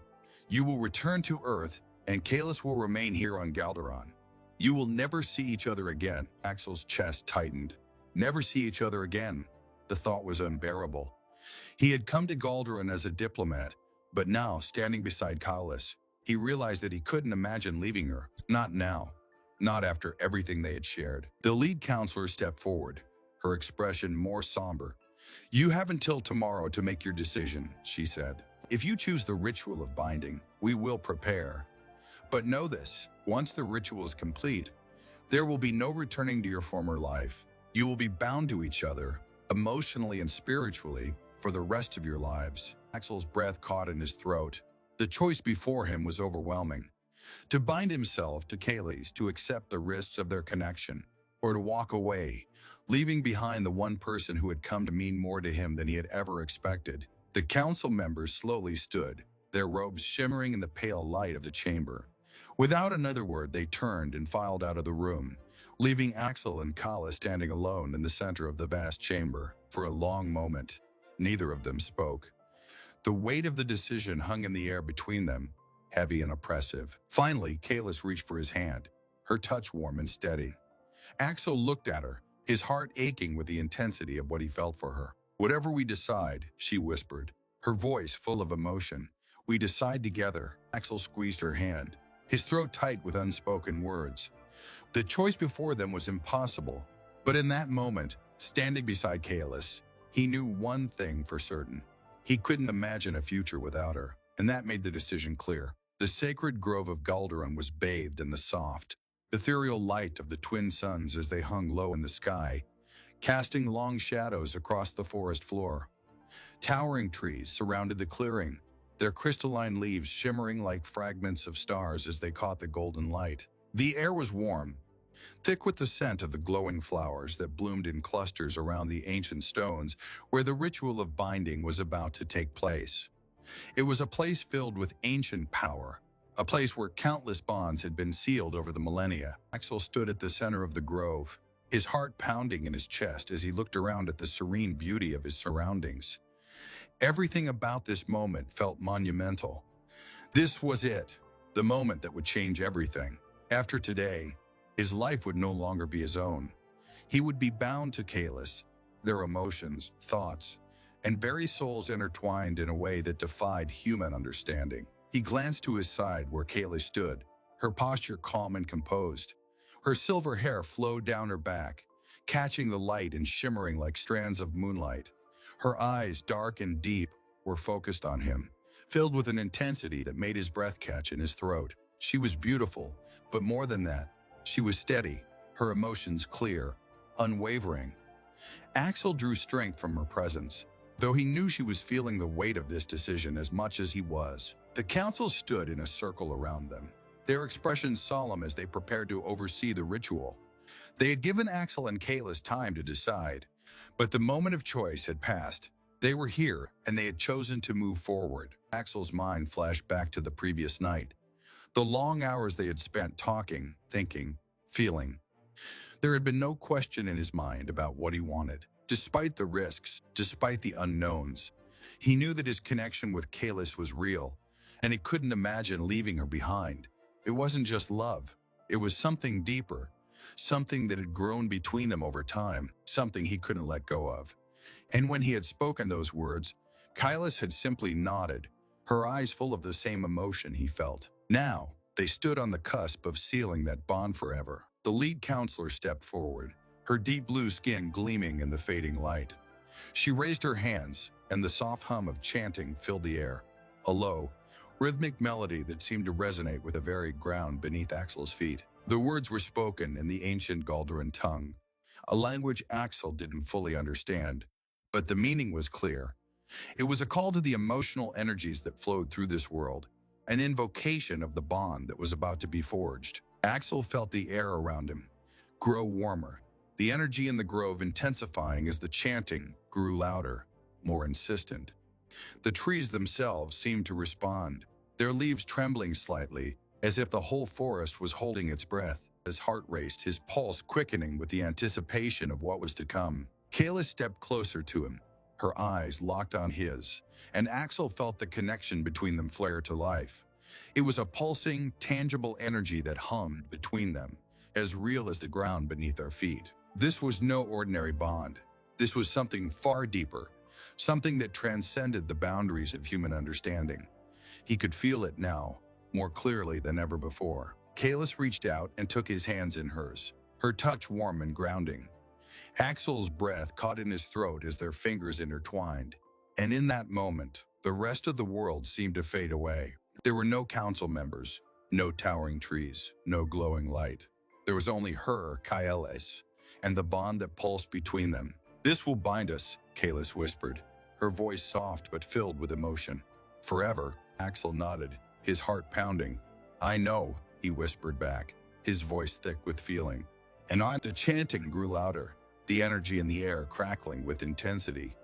you will return to Earth, and Kalis will remain here on Galron. You will never see each other again. Axel's chest tightened. Never see each other again. The thought was unbearable. He had come to Galron as a diplomat, but now, standing beside Kalis, he realized that he couldn't imagine leaving her. Not now. Not after everything they had shared. The lead counselor stepped forward, her expression more somber. You have until tomorrow to make your decision, she said. If you choose the ritual of binding, we will prepare. But know this, once the ritual is complete, there will be no returning to your former life. You will be bound to each other, emotionally and spiritually, for the rest of your lives. Axel's breath caught in his throat. The choice before him was overwhelming. To bind himself to Kaylee's, to accept the risks of their connection, or to walk away, leaving behind the one person who had come to mean more to him than he had ever expected. The council members slowly stood, their robes shimmering in the pale light of the chamber. Without another word, they turned and filed out of the room, leaving Axel and Kala standing alone in the center of the vast chamber. For a long moment, neither of them spoke. The weight of the decision hung in the air between them, heavy and oppressive. Finally, Kalis reached for his hand, her touch warm and steady. Axel looked at her, his heart aching with the intensity of what he felt for her. Whatever we decide, she whispered, her voice full of emotion. We decide together. Axel squeezed her hand, his throat tight with unspoken words. The choice before them was impossible, but in that moment, standing beside Kalis, he knew one thing for certain. He couldn't imagine a future without her, and that made the decision clear. The sacred grove of Galderon was bathed in the soft, ethereal light of the twin suns as they hung low in the sky, casting long shadows across the forest floor. Towering trees surrounded the clearing, their crystalline leaves shimmering like fragments of stars as they caught the golden light. The air was warm, thick with the scent of the glowing flowers that bloomed in clusters around the ancient stones where the ritual of binding was about to take place. It was a place filled with ancient power, a place where countless bonds had been sealed over the millennia. Axel stood at the center of the grove, his heart pounding in his chest as he looked around at the serene beauty of his surroundings. Everything about this moment felt monumental. This was it, the moment that would change everything. After today, his life would no longer be his own. He would be bound to Kalis, their emotions, thoughts, and very souls intertwined in a way that defied human understanding. He glanced to his side where Kalis stood, her posture calm and composed. Her silver hair flowed down her back, catching the light and shimmering like strands of moonlight. Her eyes, dark and deep, were focused on him, filled with an intensity that made his breath catch in his throat. She was beautiful, but more than that, she was steady, her emotions clear, unwavering. Axel drew strength from her presence, though he knew she was feeling the weight of this decision as much as he was. The council stood in a circle around them, their expressions solemn as they prepared to oversee the ritual. They had given Axel and Kalis time to decide, but the moment of choice had passed. They were here, and they had chosen to move forward. Axel's mind flashed back to the previous night, the long hours they had spent talking, thinking, feeling. There had been no question in his mind about what he wanted. Despite the risks, despite the unknowns, he knew that his connection with Kalis was real, and he couldn't imagine leaving her behind. It wasn't just love. It was something deeper, something that had grown between them over time, something he couldn't let go of. And when he had spoken those words, Kalis had simply nodded, her eyes full of the same emotion he felt. Now, they stood on the cusp of sealing that bond forever. The lead counselor stepped forward, her deep blue skin gleaming in the fading light. She raised her hands, and the soft hum of chanting filled the air, a low, rhythmic melody that seemed to resonate with the very ground beneath Axel's feet. The words were spoken in the ancient Galderon tongue, a language Axel didn't fully understand, but the meaning was clear. It was a call to the emotional energies that flowed through this world, an invocation of the bond that was about to be forged. Axel felt the air around him grow warmer, the energy in the grove intensifying as the chanting grew louder, more insistent. The trees themselves seemed to respond, their leaves trembling slightly, as if the whole forest was holding its breath. His heart raced, his pulse quickening with the anticipation of what was to come. Kayla stepped closer to him, her eyes locked on his, and Axel felt the connection between them flare to life. It was a pulsing, tangible energy that hummed between them, as real as the ground beneath their feet. This was no ordinary bond. This was something far deeper, something that transcended the boundaries of human understanding. He could feel it now, more clearly than ever before. Kalis reached out and took his hands in hers, her touch warm and grounding. Axel's breath caught in his throat as their fingers intertwined, and in that moment, the rest of the world seemed to fade away. There were no council members, no towering trees, no glowing light. There was only her, Kaelis, and the bond that pulsed between them. "This will bind us," Kalis whispered, her voice soft but filled with emotion. "Forever," Axel nodded, his heart pounding. "I know," he whispered back, his voice thick with feeling. The chanting grew louder, the energy in the air crackling with intensity.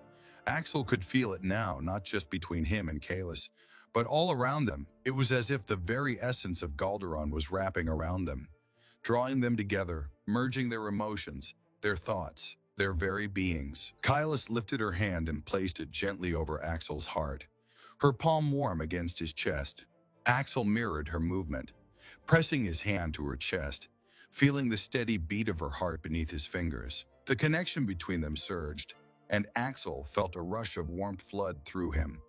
Axel could feel it now, not just between him and Kalis, but all around them. It was as if the very essence of Galron was wrapping around them, drawing them together, merging their emotions, their thoughts, their very beings. Kalis lifted her hand and placed it gently over Axel's heart, her palm warm against his chest. Axel mirrored her movement, pressing his hand to her chest, feeling the steady beat of her heart beneath his fingers. The connection between them surged, and Axel felt a rush of warmth flood through him,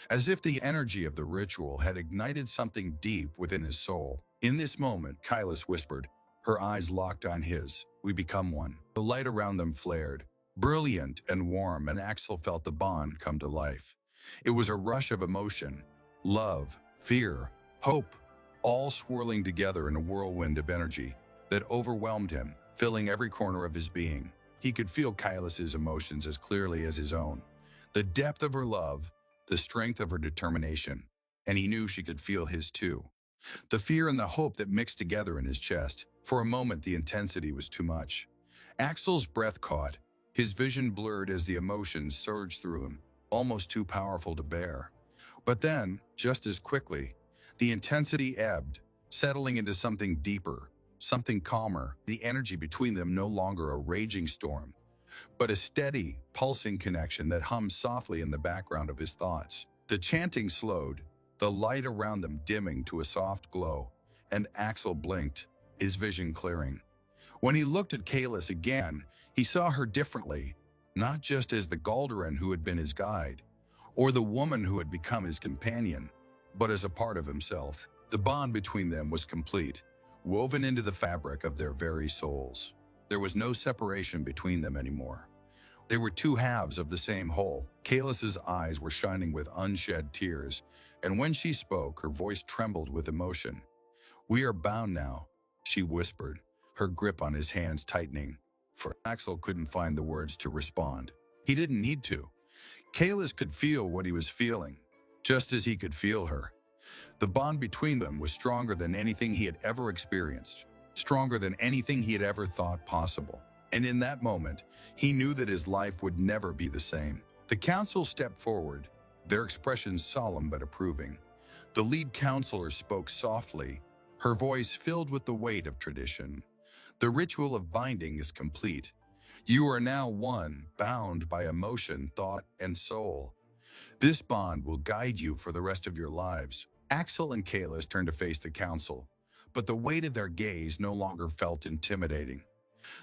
as if the energy of the ritual had ignited something deep within his soul. In this moment, Kalis whispered, her eyes locked on his, "We become one." The light around them flared, brilliant and warm, and Axel felt the bond come to life. It was a rush of emotion, love, fear, hope, all swirling together in a whirlwind of energy that overwhelmed him, filling every corner of his being. He could feel Kailas's emotions as clearly as his own, the depth of her love, the strength of her determination, and he knew she could feel his too. The fear and the hope that mixed together in his chest. For a moment, the intensity was too much. Axel's breath caught, his vision blurred as the emotions surged through him, almost too powerful to bear. But then, just as quickly, the intensity ebbed, settling into something deeper, something calmer, the energy between them no longer a raging storm, but a steady, pulsing connection that hummed softly in the background of his thoughts. The chanting slowed, the light around them dimming to a soft glow, and Axel blinked, his vision clearing. When he looked at Kalis again, he saw her differently, not just as the Galderan who had been his guide, or the woman who had become his companion, but as a part of himself. The bond between them was complete, woven into the fabric of their very souls. There was no separation between them anymore. They were two halves of the same whole. Kalis's eyes were shining with unshed tears, and when she spoke, her voice trembled with emotion. "We are bound now," she whispered, her grip on his hands tightening. For Axel couldn't find the words to respond. He didn't need to. Kalis could feel what he was feeling, just as he could feel her. The bond between them was stronger than anything he had ever experienced, stronger than anything he had ever thought possible. And in that moment, he knew that his life would never be the same. The council stepped forward, their expressions solemn but approving. The lead counselor spoke softly, her voice filled with the weight of tradition. "The ritual of binding is complete. You are now one, bound by emotion, thought, and soul. This bond will guide you for the rest of your lives." Axel and Kalis turned to face the council, but the weight of their gaze no longer felt intimidating.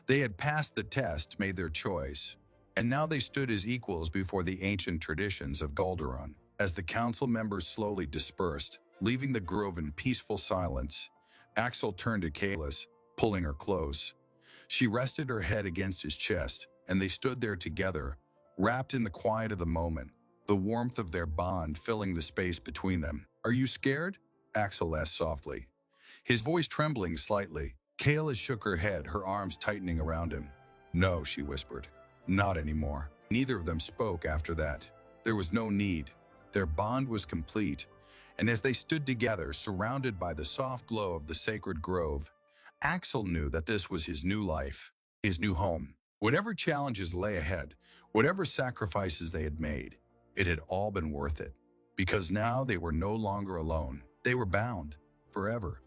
They had passed the test, made their choice, and now they stood as equals before the ancient traditions of Galderon. As the council members slowly dispersed, leaving the grove in peaceful silence, Axel turned to Kalis, pulling her close. She rested her head against his chest, and they stood there together, wrapped in the quiet of the moment, the warmth of their bond filling the space between them. "Are you scared?" Axel asked softly, his voice trembling slightly. Kayla shook her head, her arms tightening around him. "No," she whispered. "Not anymore." Neither of them spoke after that. There was no need. Their bond was complete, and as they stood together, surrounded by the soft glow of the sacred grove, Axel knew that this was his new life. his new home. Whatever challenges lay ahead, whatever sacrifices they had made, it had all been worth it. Because now they were no longer alone. They were bound forever.